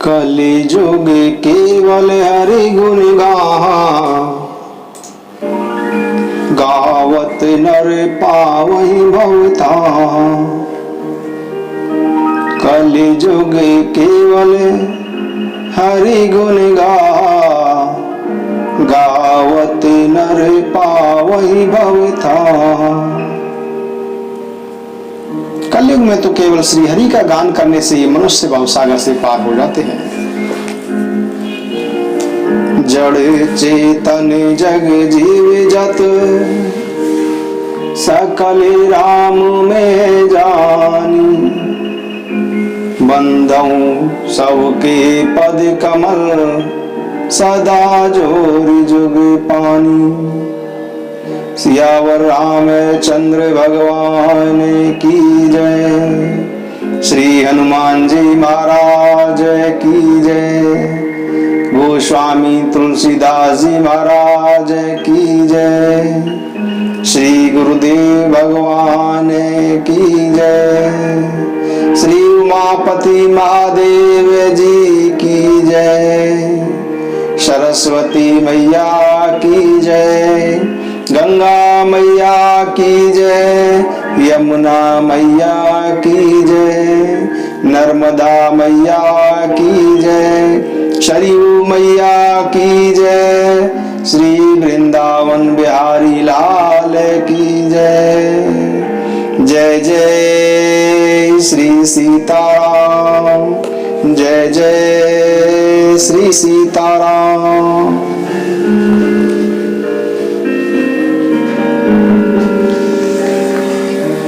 कलि जुग केवल हरि गुण गावत नर पावहि भवता। कलि जुग केवल हरि गुण गावत नर पावहि भवता। कलयुग में तो केवल श्री हरि का गान करने से ये मनुष्य भवसागर से पार हो जाते हैं। जड़ चेतन जग जीव जत सकल राम में जानी। बंदऊ सबके पद कमल सदा जोर जुग पानी। सियावर रामचंद्र भगवान की जय। श्री हनुमान जी महाराज की जय। गोस्वामी तुलसीदास जी महाराज की जय। श्री गुरुदेव भगवान की जय। श्री उमापति महादेव जी की जय। सरस्वती मैया की जय। गंगा मैया की जय। यमुना मैया की जय। नर्मदा मैया की जय। सरयू मैया की जय। श्री वृंदावन बिहारी लाल की जय। जय जय श्री सीताराम। जय जय श्री सीताराम।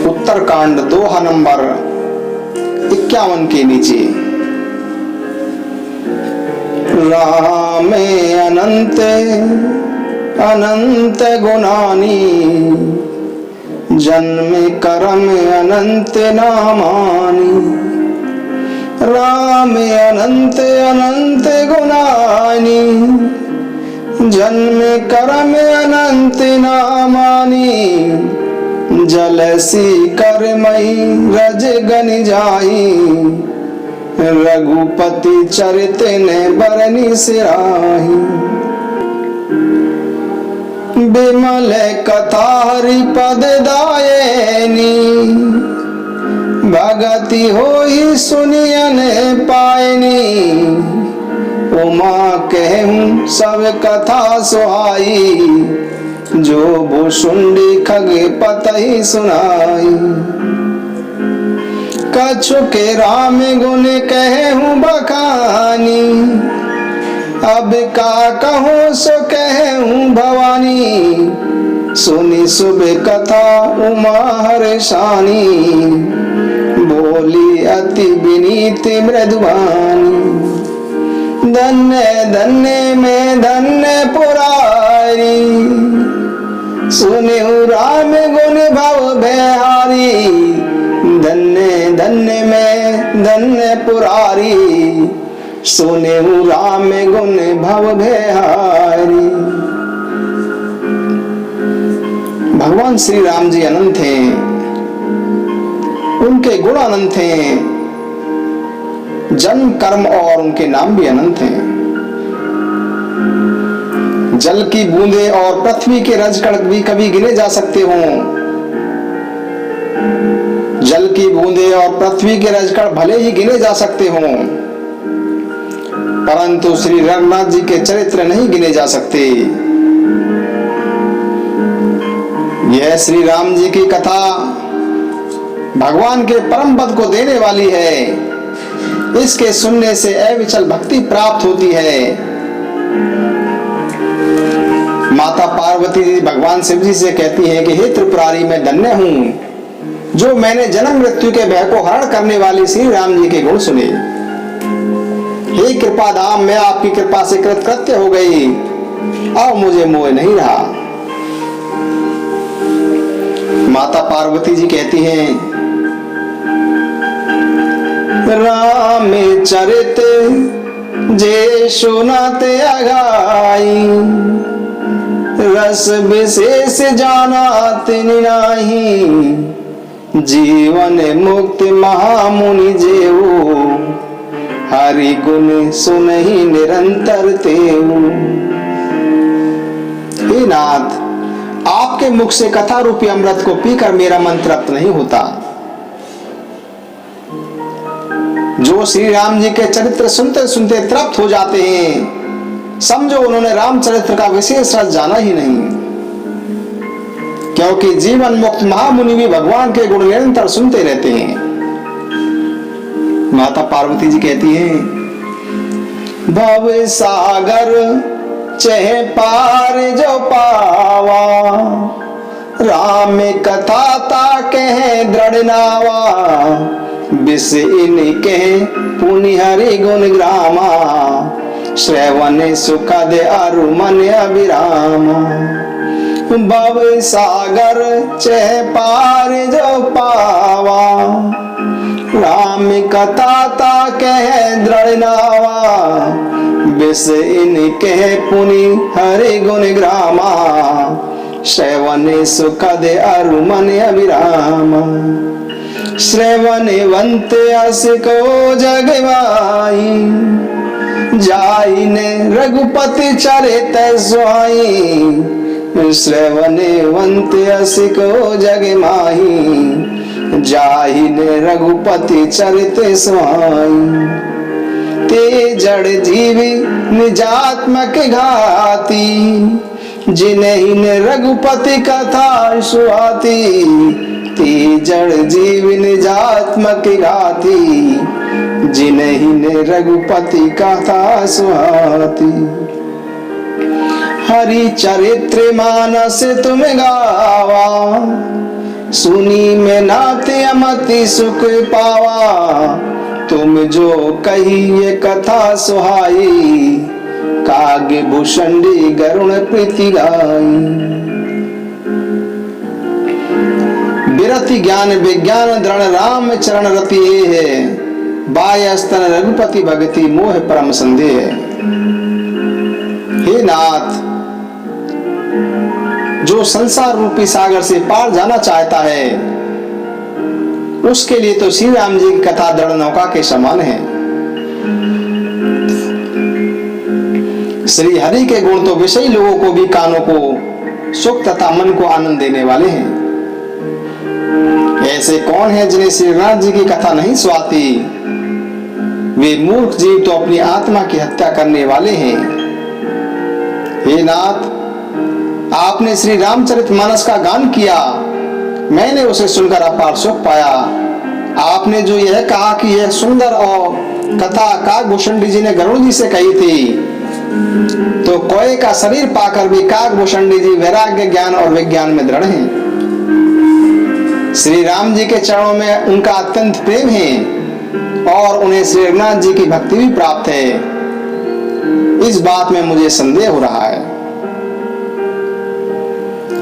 उत्तरकांड दोहा नंबर 51 के नीचे। राम अनंत अनंत गुणानी। जन्म कर्म अनंत नामानी। राम अनंत अनंत गुणानी। जन्म कर्म अनंत नामानी। जलसी करमई रज गन जाई। रघुपति चरित ने बरनी सिराही। बिमल कथारि पद दायनी। भगति होई सुनियन पायनी। उमा कहूं सब कथा सुहाई। जो भुषुंडी खग पतहि सुनाई। कछु के राम गुण कहूं बखानी। अब का कहूं सो कहूं भवानी। सुनी शुभ कथा उमा हर्षानी। बोली अति विनीत मृदुवानी। धन्य धन्य में धन्य पुरारी। सुने राम गुण भव बिहारी। धन्य धन्य में धन्य पुरारी। सुने राम गुण भव बिहारी। भगवान श्री राम जी अनंत हैं। उनके गुण अनंत हैं। जन्म कर्म और उनके नाम भी अनंत हैं। जल की बूंदे और पृथ्वी के रजकण भी कभी गिने जा सकते हों। जल की बूंदे और पृथ्वी के रजकण भले ही गिने जा सकते हों, परंतु श्री रघुनाथ जी के चरित्र नहीं गिने जा सकते। यह श्री राम जी की कथा भगवान के परम पद को देने वाली है। इसके सुनने से अविचल भक्ति प्राप्त होती है। माता पार्वती जी भगवान शिव जी से कहती हैं कि हे त्रिपुरारी, मैं धन्य हूं जो मैंने जन्म मृत्यु के भय को हरण करने वाले श्री राम जी के गुण सुने। हे कृपा धाम, मैं आपकी कृपा से कृतकृत्य हो गई। अब मुझे मोह नहीं रहा। माता पार्वती जी कहती हैं, राम चरित जे सुनाते अगाई। रस विशेष जानात नाही। जीवन मुक्त महामुनि जेऊ हरि गुण सुनहि निरंतर तेऊ। हे नाथ, आपके मुख से कथा रूपी अमृत को पीकर मेरा मन तृप्त नहीं होता। जो श्री राम जी के चरित्र सुनते सुनते तृप्त हो जाते हैं, समझो उन्होंने रामचरित्र का विशेष रस जाना ही नहीं। क्योंकि जीवन मुक्त महामुनि भी भगवान के गुण निरंतर सुनते रहते हैं। माता पार्वती जी कहती हैं, भव सागर चह पार जो पावा, राम कथा ता कह दृढ़ नावा, बिस इन कह पुनि हरि गुण ग्रामा, श्रवण सुखद अरु मन अभिरामा। भव सागर चह पार जो पावा, राम कथा ता कह दृढ़ नावा, बिस इन कह पुनि हरि गुण ग्रामा, श्रवण सुखद अरु मन अभिरामा। श्रवण वंत अस को जगवाई, जाई ने रघुपति चरित सुहाई, श्रवण वंत अस को जग माही, जाहि ने रघुपति चरित सुहाई। ते जड़ जीवी निजात्मक घाती, जिन्हें ने रघुपति कथा सुहाती, ते जड़ जीवी निजात्मक घाती, जिन्हें ने रघुपति कथा सुहाती। हरि चरित्र मानस तुम गावा, सुनी में नाते अमति सुख पावा, तुम जो कही ये कथा सुहाई, काग भूषणी गरुण प्रीति गाई। विरति ज्ञान विज्ञान दृढ़ राम चरण रति है, बाय स्तन रघुपति भगति मोह परम संदेह। हे नाथ, जो संसार रूपी सागर से पार जाना चाहता है, उसके लिए तो श्री राम जी की कथा दृढ़ नौका के समान है। श्री हरि के गुण तो विषयी लोगों को भी कानों को सुख तथा मन को आनंद देने वाले हैं। ऐसे कौन है जिन्हें श्री राम जी की कथा नहीं सुहाती? वे मूर्ख जीव तो अपनी आत्मा की हत्या करने वाले हैं। हे नाथ, आपने श्री रामचरितमानस का गान किया, मैंने उसे सुनकर अपार सुख पाया। आपने जो यह कहा कि यह सुंदर और कथा काकभूषण जी ने गरुड़ जी से कही थी, तो कोए का शरीर पाकर भी काकभूषण जी वैराग्य ज्ञान और विज्ञान में दृढ़ हैं। श्री राम जी के चरणों में उनका अत्यंत प्रेम है और उन्हें श्री रघुनाथ जी की भक्ति भी प्राप्त है। इस बात में मुझे संदेह हो रहा है।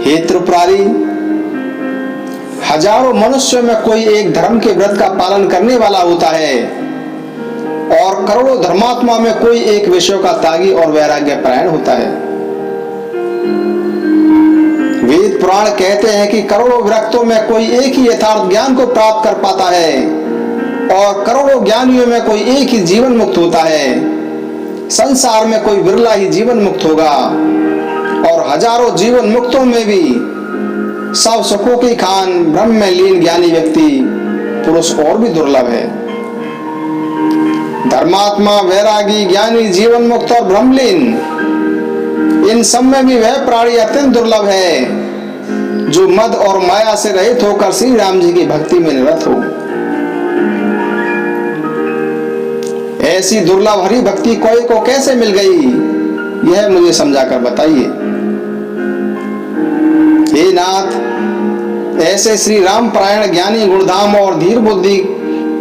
हे त्रिपुरारी, हजारों मनुष्यों में कोई एक धर्म के व्रत का पालन करने वाला होता है और करोड़ों धर्मात्मा में कोई एक विषयों का त्यागी और वैराग्य परायण होता है। वेद पुराण कहते हैं कि करोड़ों विरक्तों में कोई एक ही यथार्थ ज्ञान को प्राप्त कर पाता है और करोड़ों ज्ञानियों में कोई एक ही जीवन मुक्त होता है। संसार में कोई बिरला ही जीवन मुक्त होगा और हजारों जीवन मुक्तों में भी सब सुखों की खान ब्रह्म में लीन ज्ञानी व्यक्ति पुरुष और भी दुर्लभ है। धर्मात्मा, वैरागी, ज्ञानी, जीवन मुक्त और ब्रह्मलीन, इन सब में भी वह प्राणी अत्यंत दुर्लभ है जो मद और माया से रहित होकर श्री राम जी की भक्ति में निरत हो। ऐसी दुर्लभ हरि भक्ति कोई को कैसे मिल गई, यह मुझे समझा कर बताइए। हे नाथ, ऐसे श्री राम परायण ज्ञानी गुणधाम और धीर बुद्धि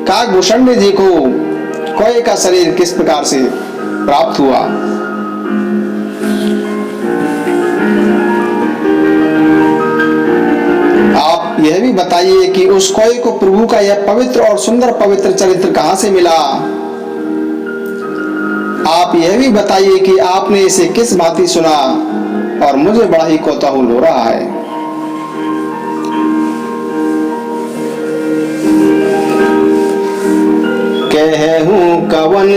काकभूषण जी को कोई का शरीर किस प्रकार से प्राप्त हुआ? आप यह भी बताइए कि उस कोई को प्रभु का यह पवित्र और सुंदर पवित्र चरित्र कहां से मिला? आप यह भी बताइए कि आपने इसे किस भांति सुना और मुझे बड़ा ही कौतूहल हो रहा है। कहूं कवन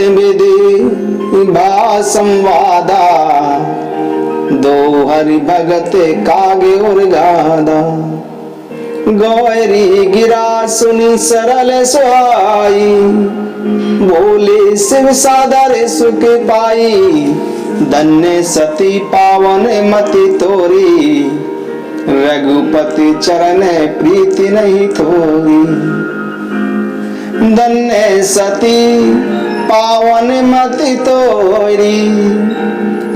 भा संवादा, दो हरि भगत कागे और गादा। गौरी गिरा सुनी सरल सुहाई, बोले शिव सादर सुख पाई। धन्य सती पावन मति तोरी, रघुपति चरण प्रीति नहीं थोरी। धन्य सती पावन मति तोरी,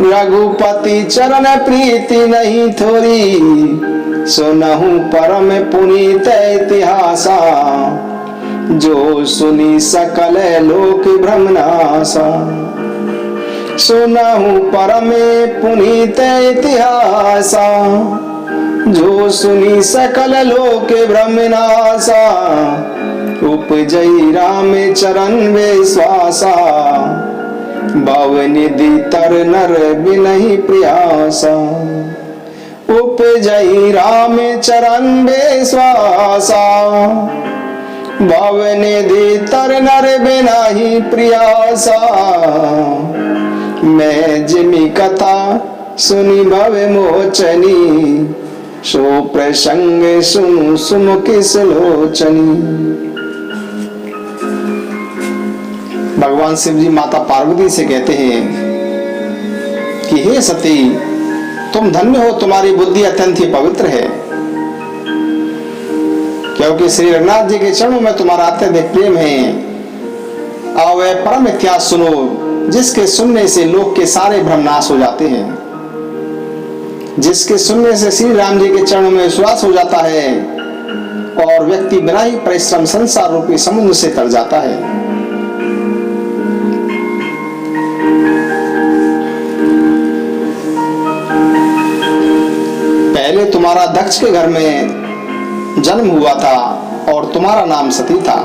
रघुपति चरण प्रीति नहीं थोरी। सुनहु परम पुनीत इतिहासा, जो सुनी सकल लोक भ्रमनासा। सुनहु परम पुनीत इतिहासा, जो सुनी सकल लोक भ्रमनासा। उपजई राम चरण विश्वासा, भवनिधि तर नर बिनहि प्रयासा। उपजई राम चरण विश्वासा, भवनिधि तर नर बिनहि प्रयासा। मैं जिमि कथा सुनी भव मोचनी, सो प्रसंग सुनु सुमुख सुलोचनी। भगवान शिव जी माता पार्वती से कहते हैं कि हे सती, तुम धन्य हो, तुम्हारी बुद्धि अत्यंत ही पवित्र है, क्योंकि श्री रघुनाथ जी के चरणों में तुम्हारा अत्यधिक प्रेम है। आओ वह परम इतिहास सुनो, जिसके सुनने से लोक के सारे भ्रम नाश हो जाते हैं, जिसके सुनने से श्री राम जी के चरणों में विश्वास हो जाता है और व्यक्ति बिना ही परिश्रम संसार रूपी समुद्र से तर जाता है। पहले तुम्हारा दक्ष के घर में जन्म हुआ था और तुम्हारा नाम सती था।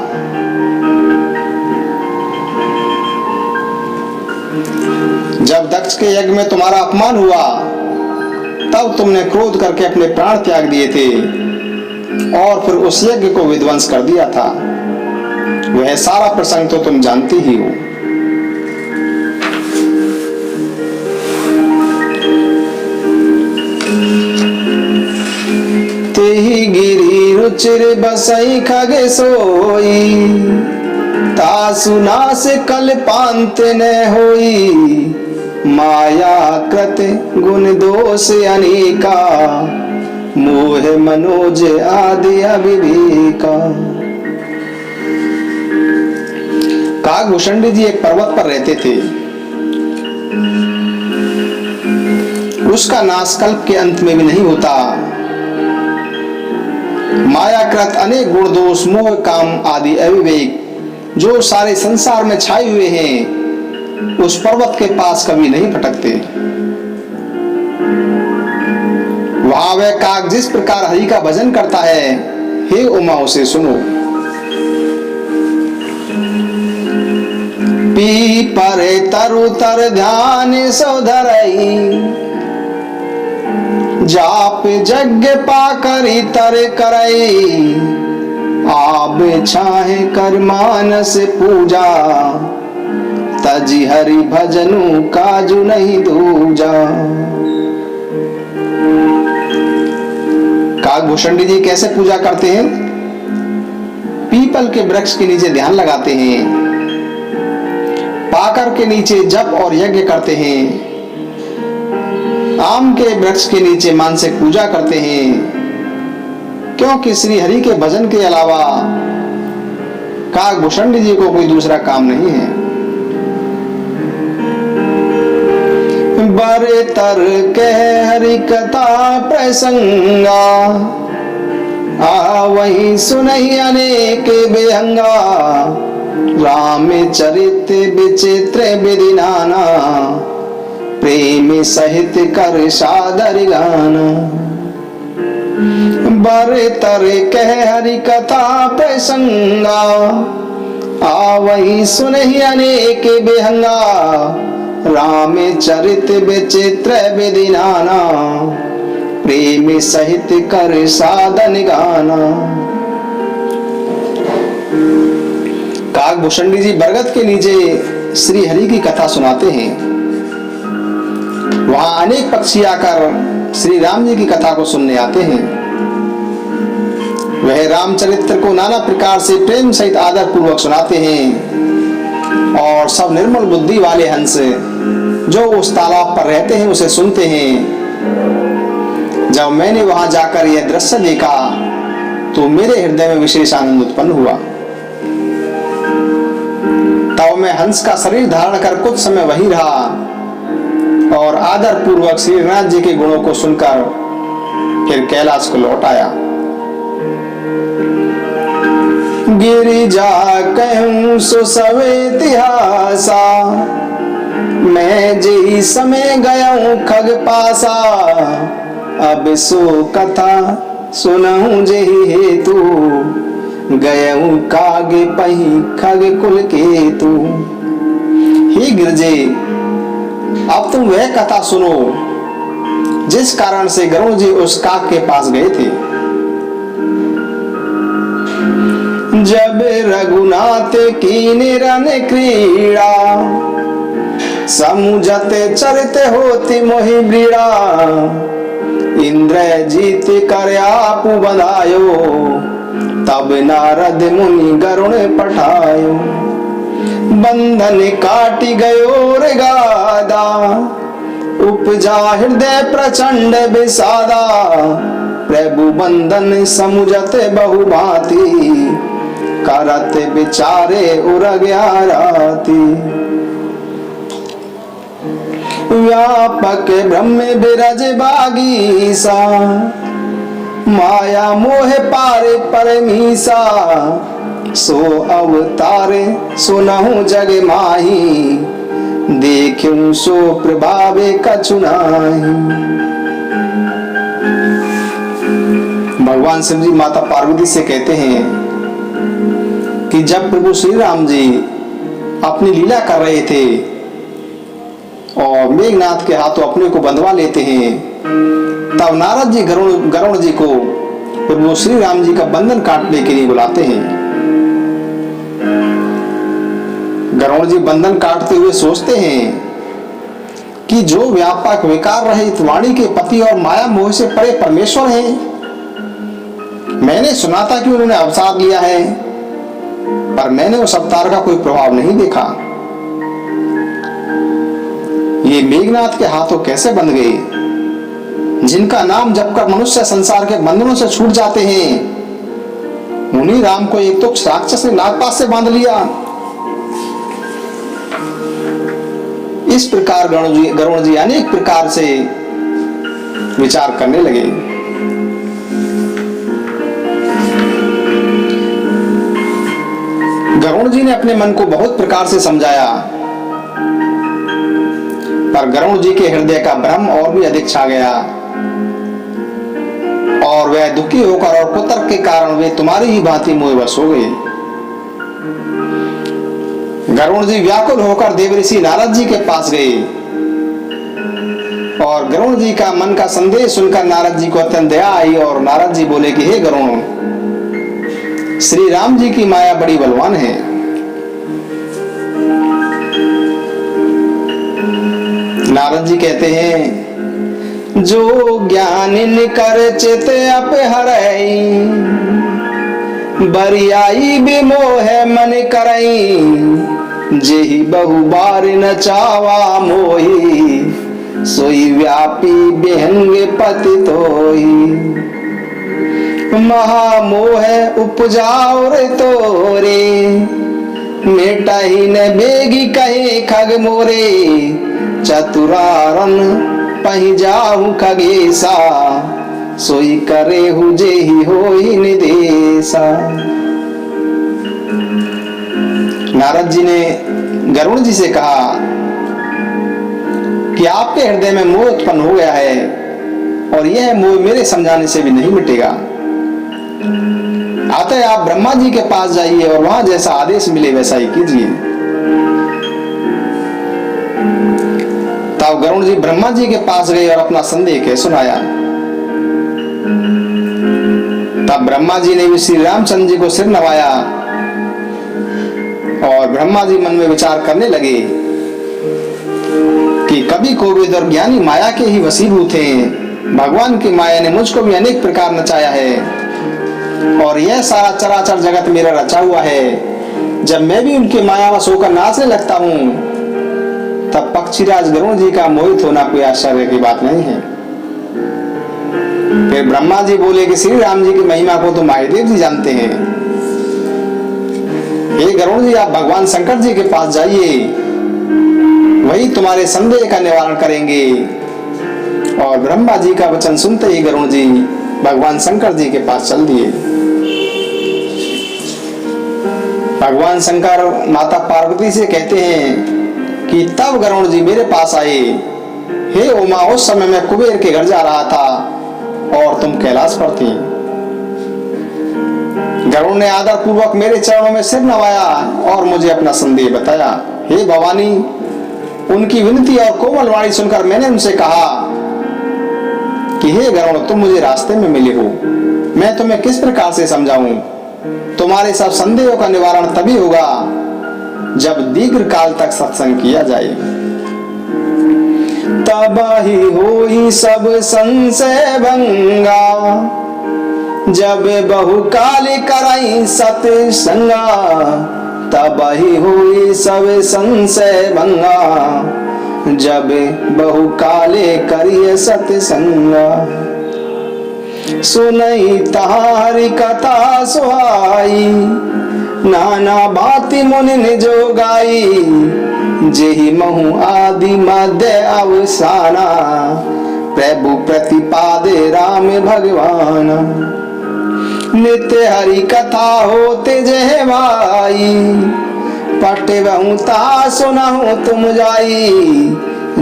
जब दक्ष के यज्ञ में तुम्हारा अपमान हुआ, तब तुमने क्रोध करके अपने प्राण त्याग दिए थे और फिर उस यज्ञ को विध्वंस कर दिया था। वह सारा प्रसंग तो तुम जानती ही हो। तेहि गिरि रुचिर बसई खगे सोई, तासु नास कल्पांत न होई। माया कृत गुण दोष अनेका, मोह मनोज आदि अविवेका। काकभूषण जी एक पर्वत पर रहते थे। उसका नाश कल्प के अंत में भी नहीं होता। मायाकृत अनेक गुण दोष मोह काम आदि अविवेक जो सारे संसार में छाए हुए हैं, उस पर्वत के पास कभी नहीं भटकते। वहां वह काक जिस प्रकार हरि का भजन करता है, हे उमा उसे सुनो। पी पर तरु तर ध्यान सौधरई, जाप यज्ञ पाकरी तर करई। आब छाहे कर मानस पूजा, तजी हरि भजनु काजू नहीं दूजा। काकभूषण जी कैसे पूजा करते हैं? पीपल के वृक्ष के नीचे ध्यान लगाते हैं, पाकर के नीचे जप और यज्ञ करते हैं, आम के वृक्ष के नीचे मानसिक पूजा करते हैं, क्योंकि श्री हरि के भजन के अलावा काकभूषण जी को कोई दूसरा काम नहीं है। बरे तर के हरि कथा प्रसंगा, आ वही सुनहि अनेक बेहंगा। राम चरित विचित्र विधि नाना, प्रेम सहित कर सादर गाना। बरे तर कह हरि कथा प्रसंगा, आ वही सुनहि अनेक बेहंगा। राम चरित विचित्र विधि नाना, प्रेम सहित कर साधन गाना। काकभूषण जी बरगद के नीचे श्री हरि की कथा सुनाते हैं। वहां अनेक पक्षी आकर श्री राम जी की कथा को सुनने आते हैं। वह रामचरित्र को नाना प्रकार से प्रेम सहित आदर पूर्वक सुनाते हैं और सब निर्मल बुद्धि वाले हंस जो उस तालाब पर रहते हैं उसे सुनते हैं। जब मैंने वहां जाकर यह दृश्य देखा तो मेरे हृदय में विशेष आनंद उत्पन्न हुआ। तब मैं हंस का शरीर धारण कर कुछ समय वहीं रहा और आदर पूर्वक श्री नाथ जी के गुणों को सुनकर फिर कैलाश को लौट आया। गिरिजा कहूं सो सब इतिहासा, मैं जी समय गया हूं खग पासा। अब सो कथा सुनहूं जेहि हेतु, गयऊं कागे पही खग कुल केतु। हे गिरजे, अब तुम वह कथा सुनो जिस कारण से गरुड़ जी उस काग के पास गए थे। जब रघुनाथ की निरन क्रीड़ा, समुझत चरित होती मोहि ब्रीड़ा। इंद्रजीत कर आपु बधायो, तब नारद मुनि गरुण पठायो। बंधन काटि गयो रे गादा, उपजा हृदय प्रचंड विषादा। प्रभु बंधन समुझत बहु भांति, करत विचारे उरग्या राति। व्यापक ब्रह्म बिरज बागीसा, माया मोह पारे परमीसा। सो अवतारे सुनहु जग माही, देखूं सो प्रभावे कछु नाही। भगवान शिव जी माता पार्वती से कहते हैं कि जब प्रभु श्री राम जी अपनी लीला कर रहे थे और मेघनाथ के हाथों अपने को बंधवा लेते हैं, तब नारद जी गरुड़ जी को प्रभु श्री राम जी का बंधन काटने के लिए बुलाते हैं। गरुड़ जी बंधन काटते हुए सोचते हैं कि जो व्यापक विकार रहित वाणी के पति और माया मोह से परे परमेश्वर हैं, मैंने सुना था कि उन्होंने अवतार लिया है, पर मैंने उस अवतार का कोई प्रभाव नहीं देखा। ये मेघनाथ के हाथों कैसे बंध गए, जिनका नाम जपकर मनुष्य संसार के बंधनों से छूट जाते हैं। उन्हीं राम को एक तो राक्षस ने नागपाश से बांध लिया। इस प्रकार गरुड़ जी अनेक प्रकार से विचार करने लगे। गरुड़ जी ने अपने मन को बहुत प्रकार से समझाया, पर गरुड़ जी के हृदय का भ्रम और भी अधिक छा गया और वह दुखी होकर और कुतर्क के कारण वे तुम्हारी ही भांति मोहवश हो गए। गरुड़ जी व्याकुल होकर देवऋषि नारद जी के पास गए और गरुड़ जी का मन का संदेश सुनकर नारद जी को अत्यंत दया आई और नारद जी बोले कि हे गरुड़, श्री राम जी की माया बड़ी बलवान है। नारद जी कहते हैं, जो ज्ञानिन कर चित अपहरई, बरियाई बिमोह मन करई। जेहि बहु बार न चावा मोही, सोई व्यापी बेहंग पतित होई। महामोह उपजाओ रे तोरे, मेटाही न बेगी कहे खग मोरे। चतुरारन पही जाहु खगेसा, सोई करे हु जेहि होई निदेशा। नारद जी ने गरुड़ जी से कहा कि आपके हृदय में मोह उत्पन्न हो गया है और यह मोह मेरे समझाने से भी नहीं मिटेगा। अतः आप ब्रह्मा जी के पास जाइए और वहां जैसा आदेश मिले वैसा ही कीजिए। तब गरुड़ जी ब्रह्मा जी के पास गए और अपना संदेह कह सुनाया। तब ब्रह्मा जी ने भी श्री रामचंद्र जी को सिर नवाया और और ब्रह्मा जी मन में विचार करने लगे कि कभी कोविद और ज्ञानी माया के ही वशीभूत हैं। भगवान की माया ने मुझको भी अनेक प्रकार नचाया है और यह सारा चराचर जगत मेरा रचा हुआ है। जब मैं भी उनकी मायावश होकर नाचने लगता हूँ तब पक्षीराज गरुण जी का मोहित होना कोई आश्चर्य की बात नहीं है। फिर ब्रह्मा जी बोले कि श्री राम जी की महिमा को तो महादेव जी जानते हैं। हे गरुण जी, आप भगवान शंकर जी के पास जाइए, वही तुम्हारे संदेह का निवारण करेंगे। और ब्रह्मा जी का वचन सुनते ही गरुण जी भगवान शंकर जी के पास चल दिए। भगवान शंकर माता पार्वती से कहते हैं कि तब गरुण जी मेरे पास आए। हे उमा, उस समय मैं कुबेर के घर जा रहा था और तुम कैलाश पर थी। गरुण ने आदर पूर्वक मेरे चरणों में सिर नवाया और मुझे अपना संदेह बताया। हे भवानी, उनकी विनती और कोमल वाणी सुनकर मैंने उनसे कहा कि हे गरुण, तुम मुझे रास्ते में मिले हो, मैं तुम्हें किस प्रकार से समझाऊं। तुम्हारे सब संदेहों का निवारण तभी होगा जब दीर्घ काल तक सत्संग किया जाए। तब ही होई सब संशय भंगा, जब बहुकाल कराई सत्संगा। तब ही हुई सब संशय भंगा, जब बहुकाले करिए सत्संगा। सुनई तारी कथा सुहाई, नाना भांति मुनि ने जो गाई। जेहि महु आदि मध्य अवसाना, प्रभु प्रतिपादे राम भगवान। नित्य हरि कथा होते जय भाई, पटे बहु ता सुनहु तुम जाई।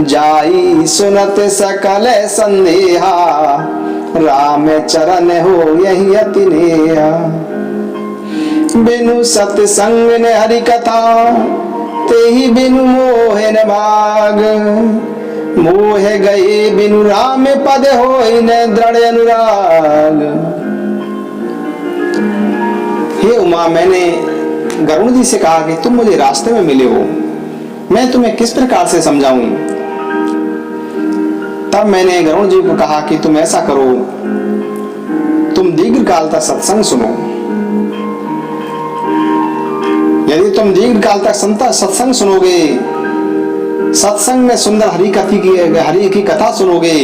जाई सुनत सकल संदेहा, राम चरण हो यही अति नेहा। बिनु सत्संग ने हरि कथा, ते ही बिनु मोह न भाग। मोह गए बिनु राम पद होई न दृढ़ अनुराग। हे उमा, मैंने गरुण जी से कहा कि तुम मुझे रास्ते में मिले हो, मैं तुम्हें किस प्रकार से समझाऊं। तब मैंने गरुण जी को कहा कि तुम ऐसा करो, तुम दीर्घ काल तक सत्संग सुनो। यदि तुम दीर्घ काल तक सत्संग सुनोगे, सत्संग में सुंदर हरि की कथा सुनोगे,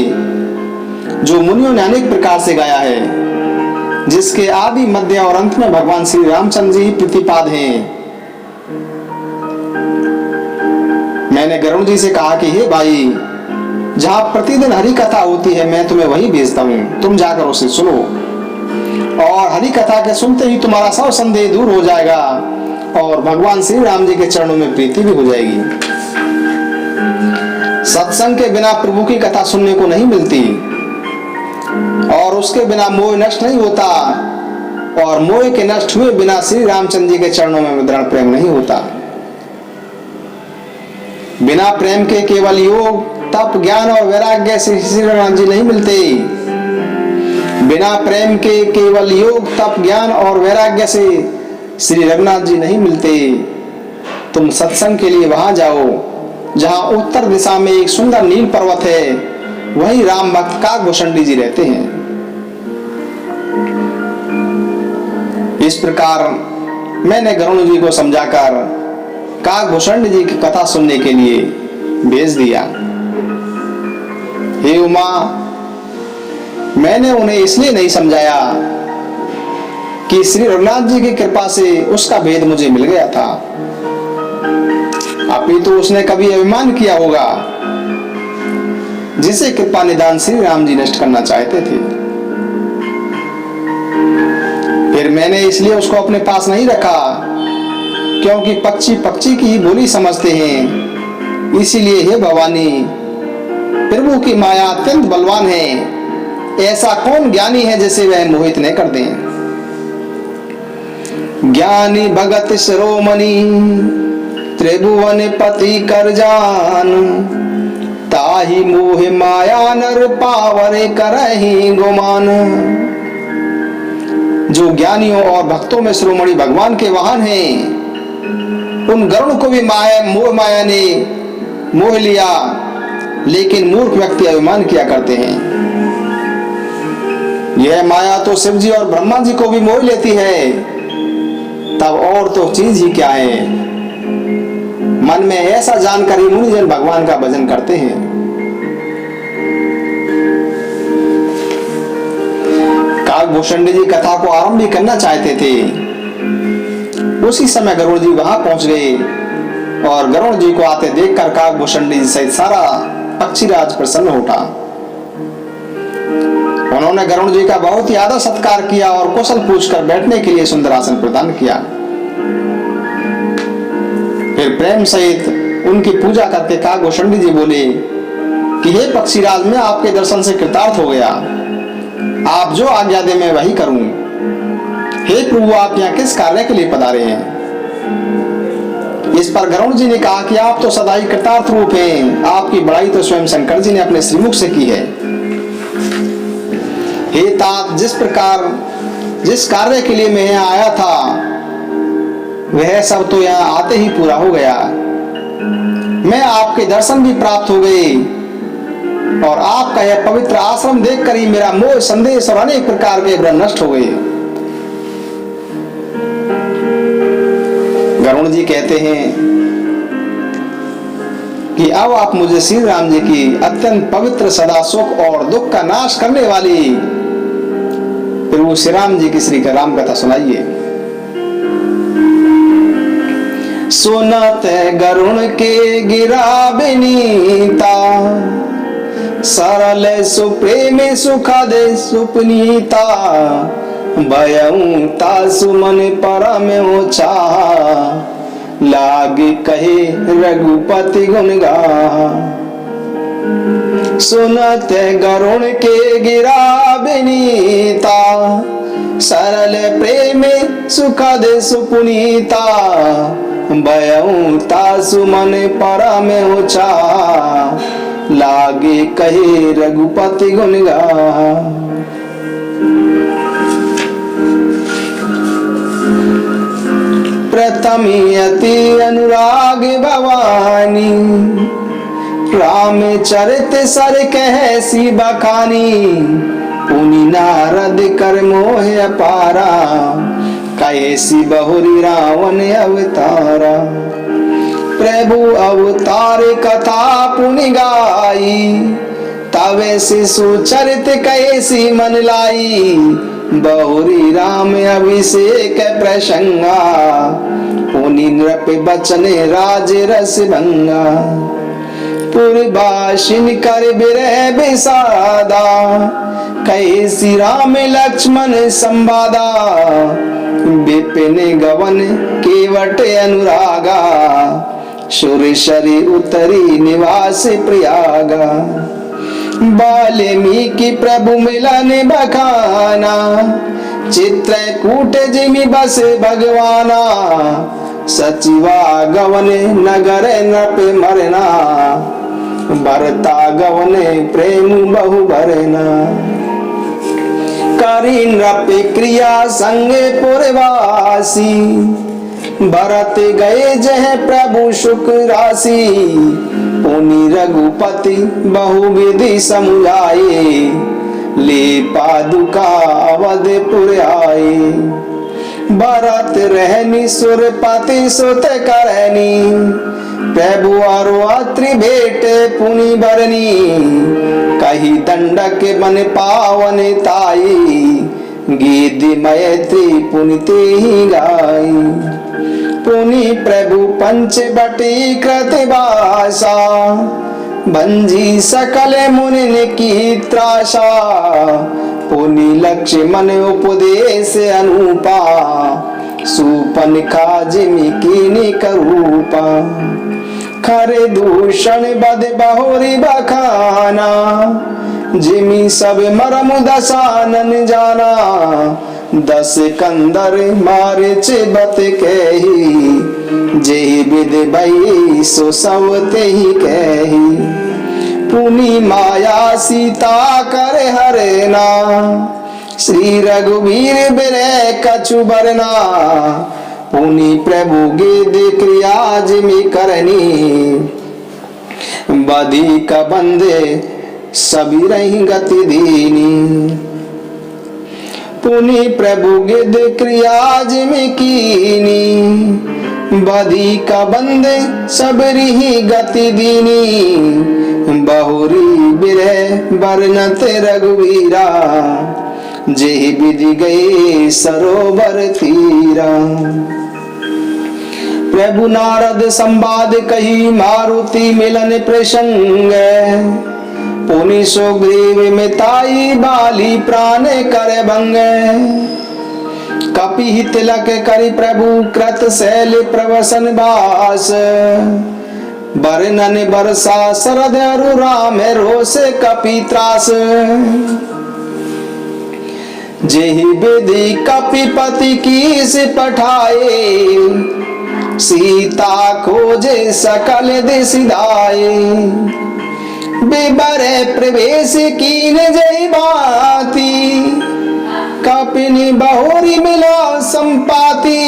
जो मुनियों ने अनेक प्रकार से गाया है, जिसके आदि मध्य और अंत में भगवान श्री रामचंद्र जी प्रतिपाद हैं। मैंने गरुण जी से कहा कि हे भाई, जहां प्रतिदिन हरि कथा होती है मैं तुम्हें वही भेजता हूँ, तुम जाकर उसे सुनो और हरि कथा के सुनते ही तुम्हारा सब संदेह दूर हो जाएगा और भगवान श्री राम जी के चरणों में प्रीति भी हो जाएगी। सत्संग के बिना प्रभु की कथा सुनने को नहीं मिलती और उसके बिना मोह नष्ट नहीं होता और मोह के नष्ट हुए बिना श्री रामचंद्र जी के चरणों में दृढ़ प्रेम नहीं होता। बिना प्रेम के केवल योग, तप, ज्ञान और वैराग्य से श्री राम जी नहीं मिलते। बिना प्रेम के केवल योग, तप, ज्ञान और वैराग्य से श्री रघुनाथ जी नहीं मिलते। तुम सत्संग के लिए वहां जाओ जहां उत्तर दिशा में एक सुंदर नील पर्वत है, वही राम भक्त काकभूषणी जी रहते हैं। इस प्रकार मैंने गरुण जी को समझाकर काकभूषणी जी की कथा सुनने के लिए भेज दिया। हे उमा, मैंने उन्हें इसलिए नहीं समझाया कि श्री रघुनाथ जी की कृपा से उसका भेद मुझे मिल गया था, अपितु उसने कभी अभिमान किया होगा जिसे कृपा निदान श्री राम जी नष्ट करना चाहते थे। फिर मैंने इसलिए उसको अपने पास नहीं रखा क्योंकि पक्षी पक्षी की ही बोली समझते हैं। इसीलिए हे भवानी, प्रभु की माया अत्यंत बलवान है, ऐसा कौन ज्ञानी है जिसे वह मोहित न कर दें। ज्ञानी भगत शिरोमणि, त्रिभुवन पति कर जान। ताहि मोह माया नर पावरे करहि गुमान। जो ज्ञानियों और भक्तों में शिरोमणि भगवान के वाहन हैं, उन गरुड़ को भी माया ने मोह लिया, लेकिन मूर्ख व्यक्ति अभिमान किया करते हैं। यह माया तो शिव जी और ब्रह्मा जी को भी मोह लेती है, तब और तो चीज ही क्या है। मन में ऐसा जानकर ही मुनिजन भगवान का भजन करते हैं। काकभूषण जी कथा को आरंभ भी करना चाहते थे। उसी समय गरुड़ जी वहां पहुंच गए और गरुड़ जी को आते देखकर काकभूषण जी सहित सारा पक्षीराज प्रसन्न उठा। उन्होंने गरुड़ जी का बहुत ही आदर सत्कार किया और कुशल पूछकर बैठने के लिए सुंदर आसन प्रदान किया। फिर प्रेम सहित उनकी पूजा करके काकभूषण जी बोले कि हे पक्षीराज, मैं आपके दर्शन से कृतार्थ हो गया। आप जो आज्ञा दे मैं वही करूं। हे प्रभु, आप यहाँ किस कार्य के लिए पधारे हैं? इस पर गरुड़ जी ने कहा कि आप तो सदा ही कृतार्थ रूप हैं। आपकी बड़ाई तो स्वयं शंकर जी ने अपने श्रीमुख से की है। हे तात, जिस कार्य के लिए मैं यहाँ आया था वह सब तो यहाँ आते ही पूरा हो गया। मैं आपके दर्शन भी प्राप्त हो गए और आपका यह पवित्र आश्रम देखकर ही मेरा मोह, संदेश और अनेक प्रकार के भ्रम नष्ट हो गए। गरुड़ जी कहते हैं कि अब आप मुझे श्री राम जी की अत्यंत पवित्र, सदा सुख और दुख का नाश करने वाली प्रभु श्री राम जी की श्री राम कथा सुनाइए। सुनत गरुड़ के गिरा बिनीता, सरल सुप्रेम सुखद सुपनीता, भयऊ तासु मन परम ऊंचा, लागे कहे रघुपति गुण गा। सुनत गरुड़ के गिरा बिनीता, सरल प्रेम सुखद सुपुनीता, भयऊ तासु मन परम ऊंचा, लागे कहे रघुपति गुण गा। प्रथमी अति अनुराग भवानी, राम चरित सर कह सी बखानी, पुनि नारद कर मोह अपारा, कैसी बहुरी रावण अवतारा। प्रभु अवतार कथा पुनि गाई, तवे शिशु चरित कैसी मन लाई, बहुरी राम अभिषेक प्रसंगा, पुनि नृप बचन राज रस भंगा। पुरबाशिन कर बिरह बिसादा, कैसी राम लक्ष्मण संवादा, विपिन गवन केवट अनुरागा, सुरसरी उतरी निवास प्रयागा। वाल्मीकि प्रभु मिलन बखाना, चित्रकूट जिमि बस भगवाना, सचिवा गवन नगर नृप मरना, भरता गवन प्रेम बहु भरना। करी नृप क्रिया संगे पुरवासी, भरत गए जह प्रभु सुख राशि, पुनि रघुपति बहुविधि समुझाए, ले पादुका अवधपुर आए। भरत रहनी सुरपति सुत करनी, प्रभु और अत्रि भेटे पुनि बरनी, कही दंडक बन पावन ताई, गीत मैत्री पुनि ते ही गाई। पुनि प्रभु पंच बटी कृत भाषा, भंजी सकल मुनि की त्रासा, पुनि लक्ष्मण उपदेश अनुपा, सुपन काजिमि कीनि करूपा। खरे दूषण बद बहुरी बखाना, जिमि सब मरम दसानन जाना, दस कंदर मारिच बत कही, जेहि विध भई सो सब तेहि कही। पुनि माया सीता कर हरना, श्री रघुवीर बिरह कछु बरना, पुनि प्रभु गिद क्रियाज में करनी, बधी का बंदे सभी रही गति दीनी। पुनि प्रभु गिद क्रियाज में कीनी, बधी का बंदे सबरी ही गति दीनी। बहुरी बिरह बरनत रघुवीरा, जेहि विधि गए सरोवर तीरा। प्रभु नारद संवाद कही, मारुति मिलन प्रसंग। पुनि सुग्रीव मिताई बाली प्राण कर भंग। कपि तिलक करि प्रभु कृत शैल प्रवसन वास। बरनन बरसा शरद अरु राम रोष कपि त्रास। जेहि विधि कपिपति कीस पठाए, सीता खोजे सकल दिस दाए। बिबर प्रवेश कीन जय बाती, कपिनि बहुरी मिला संपाति।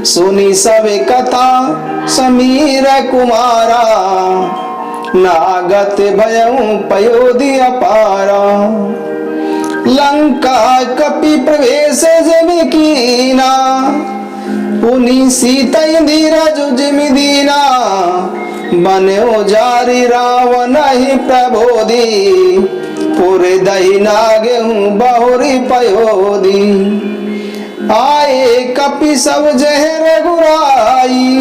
सुनी सब कथा समीर कुमारा, नागत भयउ पयोधि अपारा। लंका कपि प्रवेश जमि कीना, पुनि सीता धीरज जिमि दीना। बन्यो जारी रावण ही प्रबोधि, पुरे दही नागेहू बहुरी पयोधि। आए कपि सब जह रघुराई,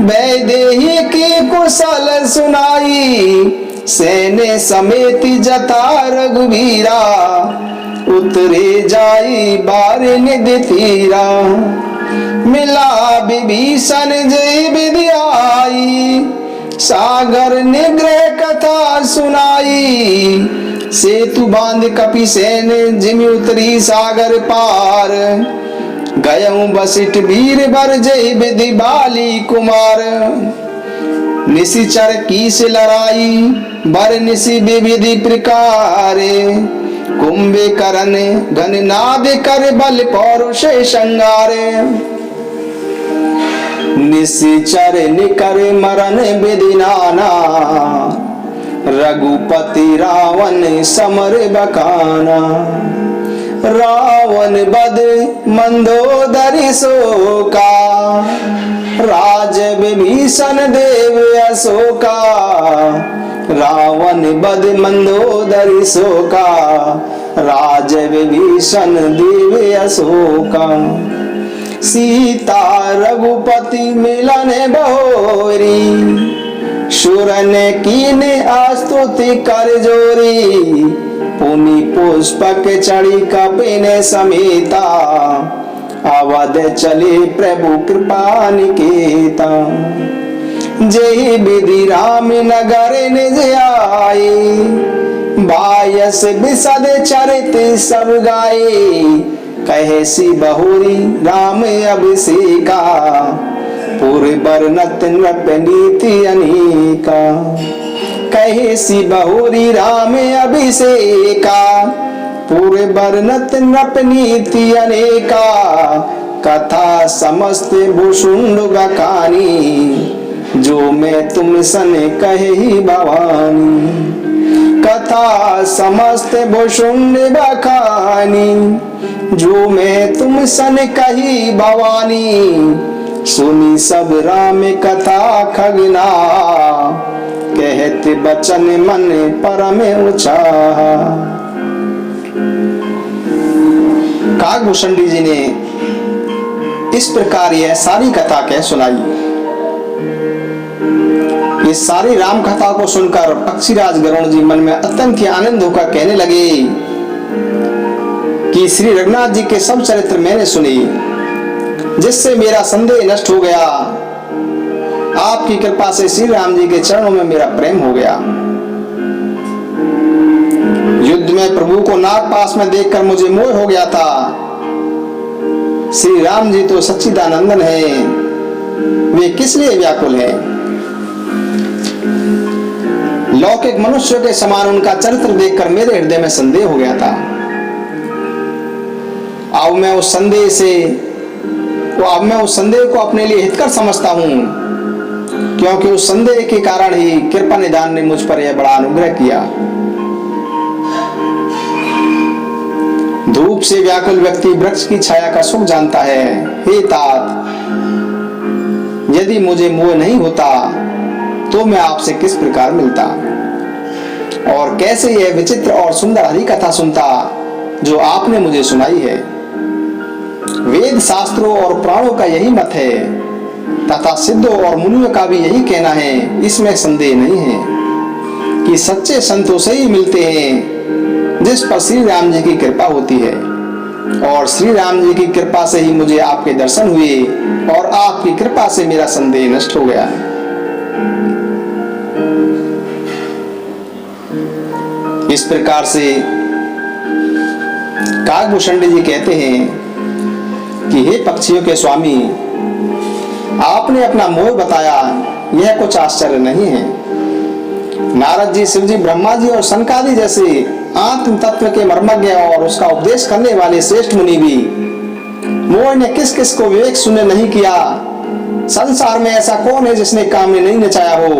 वैदेही की कुशल सुनाई। सेने समेति जता रघुवीरा, उतरे जाई बार निधि तीरा। मिला विभीषण जय विधि आई, सागर निग्रह कथा सुनाई। सेतु बांध कपि सेन जिमि उतरी सागर पार। गयऊ बसिठ वीर बर जय विधि बाली कुमार। निशिचर कीस लड़ाई, बर निशि विविधि प्रकारे। कुंभे करन घन नाद कर बल पौरुष संगारे। निशिचर निकर मरण विधि नाना, रघुपति रावण समर बकाना। रावण बद मंदोदरी शोका, राज विभीषण देव अशोका। रावण बद मंदोदरी शोका, राज विभीषण देव अशोका। सीता रघुपति मिलन बहोरी, शूरन कीन आस्तुति कर जोरी। पुनि पुष्पक चढ़ी कपिने समेता, अवध चले प्रभु कृपा निकेता। जय विधि राम नगर निज आए, बायस बिसद चरित सब गाए। कहे सी बहुरी राम अभिषेका, पूरे बरनत नृप नीति अनेका। कहे सी बहुरी राम अभिषेका, पूरे बरनत नृप नीति अनेका। कथा समस्त भूषुंड बखानी, जो मैं तुम सन कहे ही भवानी। कथा समस्त भूषुंड बखानी, जो मैं तुम सन कही भवानी। सुनी सब राम कथा खगना, कहते बचन मन परम उचाह। काकभूषण जी ने इस प्रकार यह सारी कथा कह सुनाई। इस सारी राम कथा को सुनकर पक्षीराज गरुण जी मन में अत्यंत आनंद होकर कहने लगे कि श्री रघुनाथ जी के सब चरित्र मैंने सुनी, जिससे मेरा संदेह नष्ट हो गया। आपकी कृपा से श्री राम जी के चरणों में मेरा प्रेम हो गया। युद्ध में प्रभु को नागपाश में देखकर मुझे मोह हो गया था। श्री राम जी तो सच्चिदानंदन है, वे किस लिए व्याकुल है। लौकिक मनुष्य के समान उनका चरित्र देखकर मेरे हृदय में संदेह हो गया था। अब मैं उस संदेह से तो अब मैं उस संदेह को अपने लिए हितकर समझता हूँ, क्योंकि उस संदेह के कारण ही कृपा निधान ने मुझ पर यह बड़ा अनुग्रह किया। धूप से व्याकुल व्यक्ति वृक्ष की छाया का सुख जानता है। हे तात, यदि मुझे मोह नहीं होता तो मैं आपसे किस प्रकार मिलता और कैसे यह विचित्र और सुंदर हरि कथा सुनता जो आपने मुझे सुनाई है। वेद शास्त्रों और पुराणों का यही मत है तथा सिद्धों और मुनियों का भी यही कहना है, इसमें संदेह नहीं है कि सच्चे संतों से ही मिलते हैं जिस पर श्री राम जी की कृपा होती है, और श्री राम जी की कृपा से ही मुझे आपके दर्शन हुए और आपकी कृपा से मेरा संदेह नष्ट हो गया। इस प्रकार से काकभूषण जी कहते हैं कि हे पक्षियों के स्वामी, आपने अपना मोह बताया, यह कुछ आश्चर्य नहीं है। नारद जी, शिव जी, ब्रह्मा जी और सनकादि जैसे आत्म तत्व के मर्मज्ञ और उसका उपदेश करने वाले श्रेष्ठ मुनि भी मोह ने किस किस को विवेक शून्य नहीं किया। संसार में ऐसा कौन है जिसने काम में नहीं नचाया हो।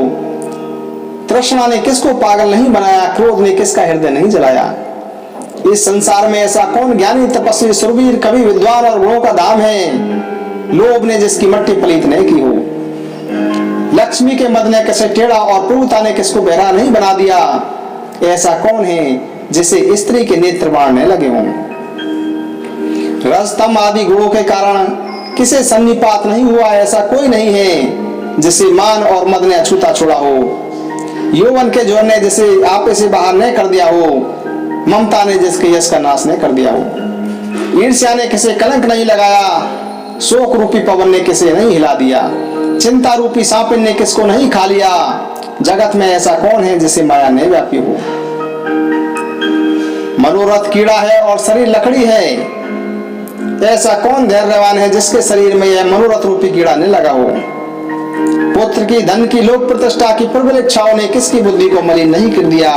तृष्णा ने किसको पागल नहीं बनाया, क्रोध ने किसका हृदय नहीं जलाया। इस संसार में ऐसा कौन ज्ञानी, तपस्वी, सुरवीर, कवि, विद्वान और गुणों का धाम है, लोभ ने जिसकी मट्टी पलीत नहीं की हो। लक्ष्मी के मद ने किसे टेढ़ा और प्रभुता ने किसको बहरा नहीं बना दिया। ऐसा कौन है जिसे स्त्री के नेत्र बाण न लगे हों। रजतम आदि गुणों के कारण किसे सन्निपात नहीं हुआ, ऐसा कोई नहीं है जिसे मान और मद ने अछूता छोड़ा हो। यौवन के जोर ने जिसे आपे से बाहर नहीं कर दिया हो, ममता ने जिसके यश का नाश नहीं कर दिया हो। ईर्ष्या ने किसे कलंक नहीं लगाया, शोक रूपी पवन ने किसे नहीं हिला दिया, चिंता रूपी सांपिन ने किसको नहीं खा लिया। जगत में ऐसा कौन है जिसे माया नहीं व्यापी हो। मनोरथ कीड़ा है और शरीर लकड़ी है, ऐसा कौन धैर्यवान है जिसके शरीर में यह मनोरथ रूपी कीड़ा नहीं लगा हो। पुत्र की, धन की, लोक प्रतिष्ठा की प्रबल इच्छाओं ने किसकी बुद्धि को मलिन नहीं कर दिया।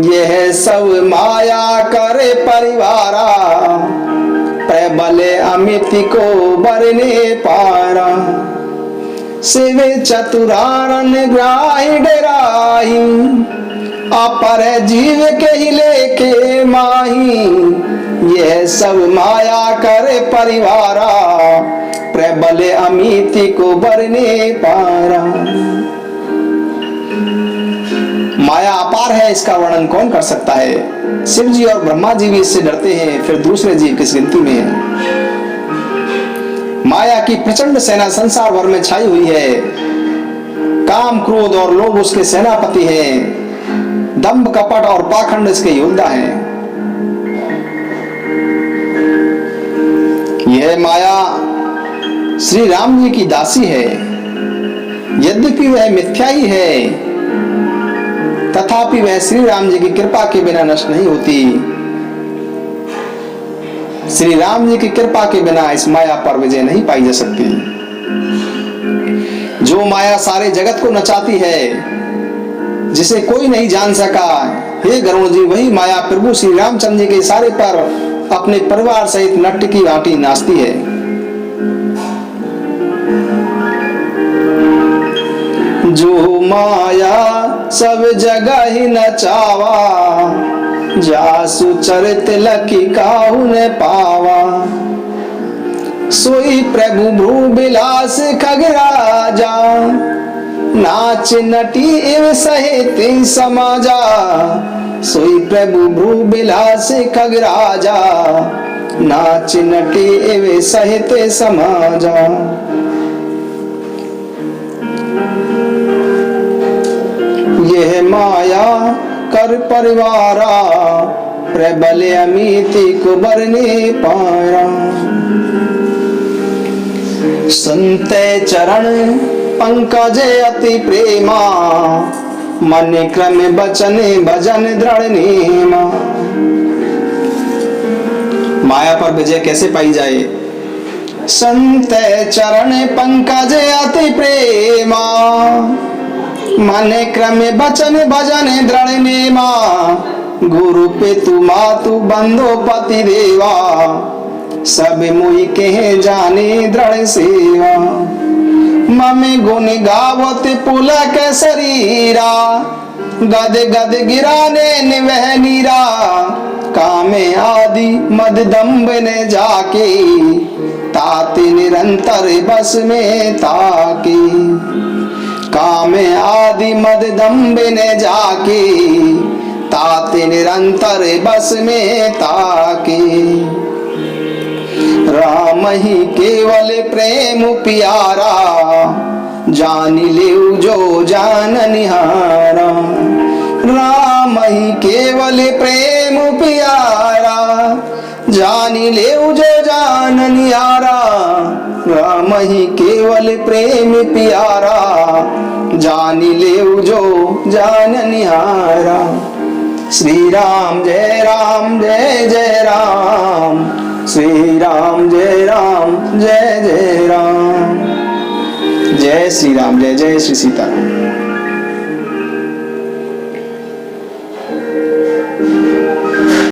यह सब माया करे परिवारा, प्रबल अमित को बरने पारा। शिव चतुरानन ग्राही डराही, अपर जीव के ही लेके माही। यह सब माया करे परिवारा, प्रबल अमित को बरने पारा। माया अपार है, इसका वर्णन कौन कर सकता है। शिव जी और ब्रह्मा जी भी इससे डरते हैं, फिर दूसरे जीव किस गिनती में है। माया की प्रचंड सेना संसार भर में छाई हुई है। काम, क्रोध और लोभ उसके सेनापति हैं। दंभ, कपट और पाखंड इसके योद्धा हैं। यह माया श्री राम जी की दासी है। यद्यपि वह मिथ्या ही है, तथापि वह श्री राम जी की कृपा के बिना नष्ट नहीं होती। श्री राम जी की कृपा के बिना इस माया पर विजय नहीं पाई जा सकती। जो माया सारे जगत को नचाती है, जिसे कोई नहीं जान सका, हे गरुण जी, वही माया प्रभु श्री रामचंद्र जी के इशारे पर अपने परिवार सहित नट्ट की आटी नाचती है। जो माया सब जगह ही नचावा, जासु चरित लकी काहू ने पावा। सोई प्रभु भ्रू बिलास खगराजा, नाच नटी एव सहित समाजा। सोई प्रभु भ्रू बिलास खगराजा, नाच नटी एव सहित समाजा। यह माया कर परिवारा, प्रबल अमित को बरने पारा। संते चरण पंकज अति प्रेमा, मन क्रम बचन भजन दृढ़ नेमा। माया पर विजय कैसे पाई जाए। संत चरण पंकज अति प्रेमा, मन क्रम बचन भजन दृढ़ नेमा। गुरु पितु मातु बंधु पति देवा, सब मुई के जाने दृढ़ सेवा। ममे गुण गावत पुलक शरीरा, गद गद गिराने निवह नीरा। कामे आदि मद दम्ब ने जाके, ताते निरंतर बस में ताके। कामे आदि मद दम्ब ने जाके, ताते निरंतर बस में ताके। राम ही केवल प्रेम प्यारा, जान ले जो जान निहारा। राम ही केवल प्रेम प्यारा, जान ले जो जान निहारा। राम ही केवल प्रेम प्यारा, जान ले जो जान निहारा। श्री राम जय राम जय जय राम, श्री राम जय राम जय जय राम। जय श्री राम, जय जय श्री सीताराम।